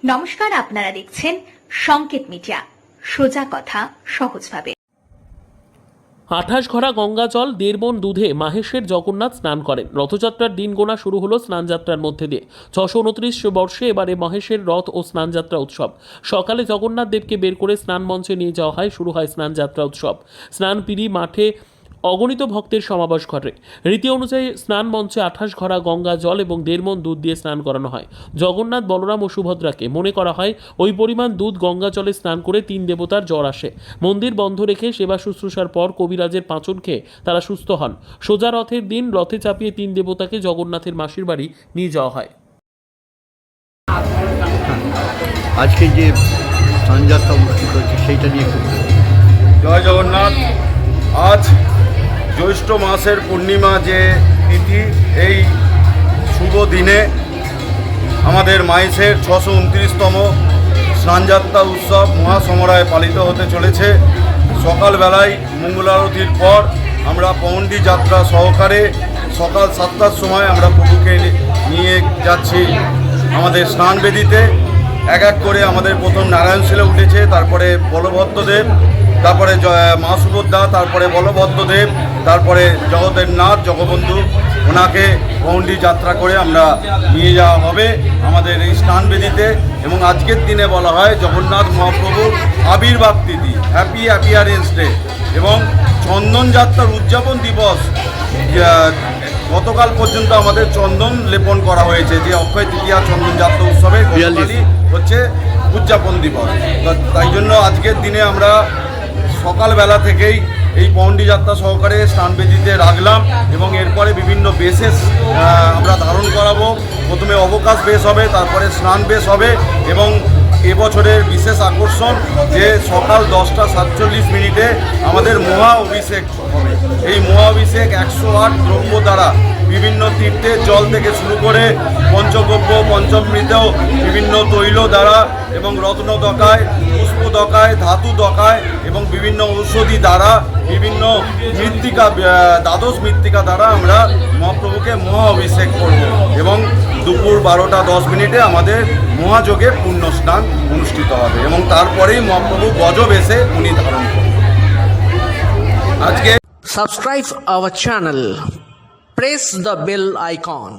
নমস্কার, আপনারা দেখছেন সংকেত মিডিয়া, সোজা কথা সহজভাবে। 28 ঘড়া গঙ্গা জল 1.5 মণ দুধে মাহেশের জগন্নাথ স্নান করেন। রথযাত্রার দিন গোনা শুরু হলো স্নানযাত্রার মধ্যে দিয়ে। 629 বর্ষে এবারে মহেশের রথ ও স্নানযাত্রা উৎসব। সকালে জগন্নাথ দেবকে বের করে স্নান মঞ্চে নিয়ে যাওয়া হয়, শুরু হয় স্নানযাত্রা উৎসব। স্নান পিড়ি মাঠে অগণিত ভক্তের সমাবেশ ঘটে। রীতি অনুযায়ী স্নান মঞ্চে 28 ঘড়া গঙ্গা জল এবং 1.5 মণ দুধ দিয়ে স্নান করানো হয়। জগন্নাথ, বলরাম ও সুভদ্রাকে মনে করা হয় ওই পরিমাণ দুধ গঙ্গা জলে স্নান করে 3 দেবতার জ্বর আসে। মন্দির বন্ধ রেখে সেবা শুশ্রূষার পর কবিরাজের পাঁচন খেয়ে তারা সুস্থ হন। সোজা রথের দিন রথে চাপিয়ে 3 দেবতাকে জগন্নাথের মাসির বাড়ি নিয়ে যাওয়া হয়। আজকে যে স্নানযাত্রা অনুষ্ঠিত হচ্ছে সেইটা নিয়ে একটু বলুন। জয় জগন্নাথ। আজ জ্যৈষ্ঠ মাসের পূর্ণিমা যে তিথি, এই শুভ দিনে আমাদের মাহেশের 629তম স্নানযাত্রা উৎসব মহাসমরায় পালিত হতে চলেছে। সকালবেলায় মঙ্গলারতির পর আমরা পৌণ্ডী যাত্রা সহকারে সকাল 7টার সময় আমরা প্রভুকে নিয়ে যাচ্ছি আমাদের স্নানবেদিতে। এক এক করে আমাদের প্রথম নারায়ণশিলা উঠেছে, তারপরে বলভদ্রদেব, তারপরে মা সুভদ্রা, তারপরে বলভদ্রদেব, তারপরে জগতের নাথ জগবন্ধু, ওনাকে পৌণ্ডী যাত্রা করে আমরা নিয়ে যাওয়া হবে আমাদের এই স্নানবেদিতে। এবং আজকের দিনে বলা হয় জগন্নাথ মহাপ্রভুর আবির্ভাব তিথি, হ্যাপি অ্যাপিয়ারেন্স ডে এবং চন্দন যাত্রার উদযাপন দিবস। গতকাল পর্যন্ত আমাদের চন্দন লেপন করা হয়েছে, যে অক্ষয় তৃতীয়া চন্দন যাত্রা উৎসবে হচ্ছে উদযাপন দিবস। তাই জন্য আজকের দিনে আমরা সকালবেলা থেকেই এই পৌণ্ডী যাত্রা সহকারে স্নানবেদিতে রাখলাম এবং এরপরে বিভিন্ন বেশে আমরা ধারণ করাবো। প্রথমে অবকাশ বেশ হবে, তারপরে স্নান বেশ হবে এবং এবছরের বিশেষ আকর্ষণ যে সকাল 10টা 47 আমাদের মহা অভিষেক হবে। এই মহা অভিষেক 108 দ্রব্য দ্বারা বিভিন্ন তীর্থের জল থেকে শুরু করে পঞ্চগব্য, পঞ্চমৃত, বিভিন্ন তৈল দ্বারা এবং রত্ন দকায়, পুষ্প দকায়, ধাতু দকায় এবং বিভিন্ন ঔষধি দ্বারা, বিভিন্ন মৃত্তিকা, দ্বাদশ মৃত্তিকা দ্বারা আমরা মহাপ্রভুকে মহা অভিষেক করব এবং দুপুর 12টা 10 আমাদের মহাযোগে পূর্ণ স্নান অনুষ্ঠিত হবে এবং তারপরেই মহাপ্রভু গজবেশে উনি ধারণ করবেন। আজকে Subscribe our channel. Press the bell icon.